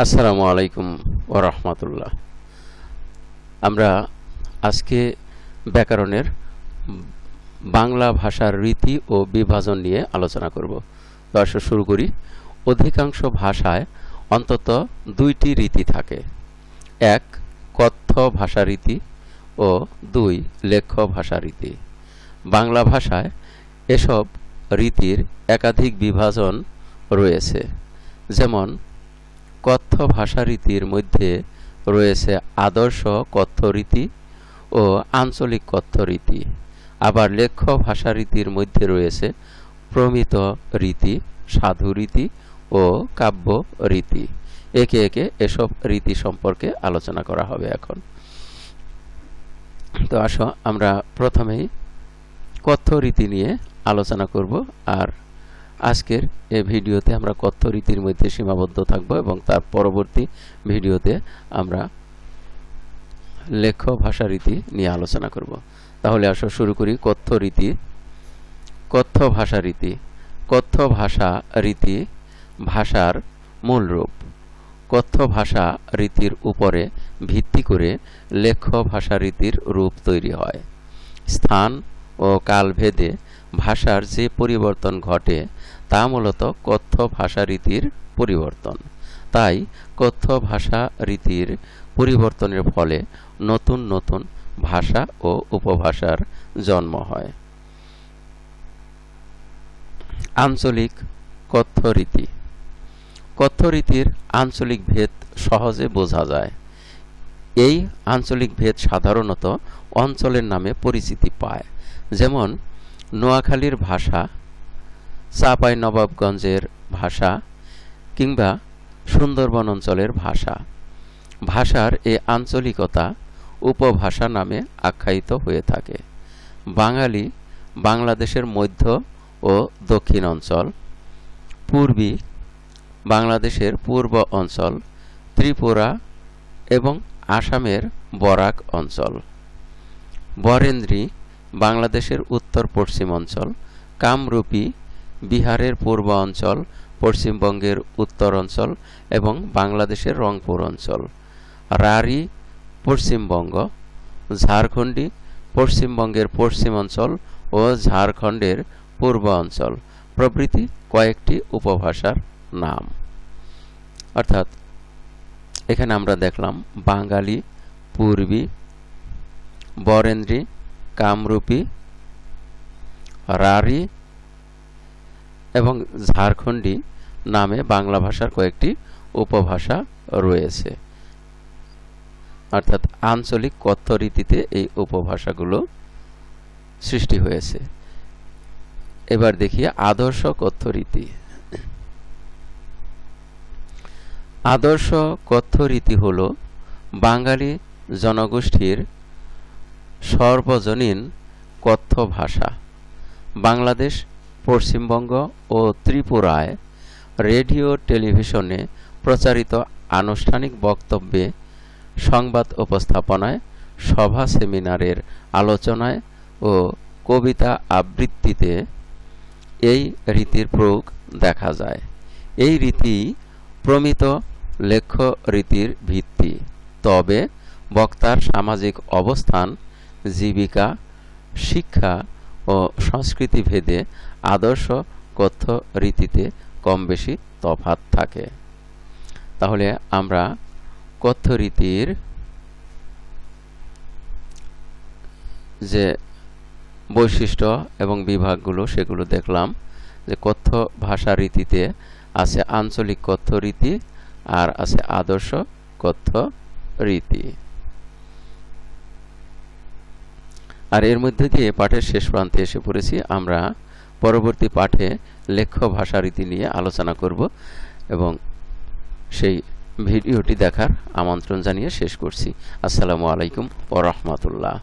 আসসালামু আলাইকুম ওয়া রাহমাতুল্লাহ। আমরা আজকে ব্যাকরণের বাংলা ভাষার রীতি ও বিভাজন নিয়ে আলোচনা করব। তো আসো শুরু করি। অধিকাংশ ভাষায় অন্তত দুইটি রীতি থাকে, এক কথ্য ভাষা রীতি ও দুই লেখ্য ভাষা রীতি। বাংলা ভাষায় এসব রীতির একাধিক বিভাজন রয়েছে, যেমন কথ্য ভাষারীতির মধ্যে রয়েছে আদর্শ কথ্য রীতি ও আঞ্চলিক কথ্য রীতি। আবার লেখ্য ভাষারীতির মধ্যে রয়েছে প্রমিত রীতি, সাধু রীতি ও কাব্য রীতি। একে একে এসব রীতি সম্পর্কে আলোচনা করা হবে এখন। তো আসো আমরা প্রথমেই কথ্য রীতি নিয়ে আলোচনা করব, আর আজকের এই ভিডিওতে আমরা কথ্য রীতির মধ্যে সীমাবদ্ধ থাকব এবং তার পরবর্তী ভিডিওতে আমরা লেখ্য ভাষা রীতি নিয়ে আলোচনা করব। তাহলে আসো শুরু করি। কথ্য রীতি। কথ্য ভাষা রীতি। কথ্য ভাষা রীতি ভাষার মূল রূপ। কথ্য ভাষা রীতির উপরে ভিত্তি করে লেখ্য ভাষা রীতির রূপ তৈরি হয়। স্থান ও কালভেদে ভাষার যে পরিবর্তন ঘটে তা মূলত কথ্য ভাষা রীতির পরিবর্তন। তাই কথ্য ভাষা রীতির পরিবর্তনের ফলে নতুন নতুন ভাষা ও উপভাষার জন্ম হয়। আঞ্চলিক কথ্য রীতি। কথ্য রীতির আঞ্চলিক ভেদ সহজে বোঝা যায়। এই আঞ্চলিক ভেদ সাধারণত অঞ্চলের নামে পরিচিতি পায়, যেমন নোয়াখালীর ভাষা, চাঁপাইনবাবগঞ্জের ভাষা কিংবা সুন্দরবন অঞ্চলের ভাষা। ভাষার এই আঞ্চলিকতা উপভাষা নামে আখ্যায়িত হয়ে থাকে। বাঙালি বাংলাদেশের মধ্য ও দক্ষিণ অঞ্চল, পূর্বী বাংলাদেশের পূর্ব অঞ্চল, ত্রিপুরা এবং আসামের বরাক অঞ্চল, বরেন্দ্রী বাংলাদেশের উত্তর পশ্চিম অঞ্চল, কামরূপী বিহারের পূর্ব অঞ্চল, পশ্চিমবঙ্গের উত্তর অঞ্চল এবং বাংলাদেশের রংপুর অঞ্চল, রাঢ়ী পশ্চিমবঙ্গ, ঝাড়খণ্ডী পশ্চিমবঙ্গের পশ্চিম অঞ্চল ও ঝাড়খণ্ডের পূর্ব অঞ্চল প্রভৃতি কয়েকটি উপভাষার নাম। অর্থাৎ এখানে আমরা দেখলাম বাঙালি, পূর্বী, বরেন্দ্রী, কামরূপী, রাঢ়ী এবং ঝাড়খণ্ডী নামে বাংলা ভাষার কয়েকটি উপভাষা রয়েছে। অর্থাৎ আঞ্চলিক কথ্য রীতিতে এই উপভাষাগুলো সৃষ্টি হয়েছে। এবার দেখি আদর্শ কথ্য রীতি। আদর্শ কথ্য রীতি হল বাঙালি জনগোষ্ঠীর সর্বজনীন কথ্য ভাষা। বাংলাদেশ, পশ্চিমবঙ্গ ও ত্রিপুরায় রেডিও টেলিভিশনে প্রচারিত আনুষ্ঠানিক বক্তব্যে, সংবাদ উপস্থাপনায়, সভা সেমিনারের আলোচনায় ও কবিতা আবৃত্তিতে এই রীতির প্রয়োগ দেখা যায়। এই রীতি প্রমিত লেখ্য রীতির ভিত্তি, তবে বক্তার সামাজিক অবস্থান, জীবিকা, শিক্ষা ও সংস্কৃতি ভেদে আদর্শ কথ্য রীতিতে কম বেশি তফাৎ থাকে। তাহলে আমরা কথ্য রীতির যে বৈশিষ্ট্য এবং বিভাগগুলো সেগুলো দেখলাম, যে কথ্য ভাষা রীতিতে আছে আঞ্চলিক কথ্য রীতি আর আছে আদর্শ কথ্য রীতি। আর এর মধ্যে দিয়ে পাঠের শেষ প্রান্তে এসে পড়েছি। আমরা পরবর্তী পাঠে লেখ্য ভাষা রীতি নিয়ে আলোচনা করব এবং সেই ভিডিওটি দেখার আমন্ত্রণ জানিয়ে শেষ করছি। আসসালামু আলাইকুম ওয়া রাহমাতুল্লাহ।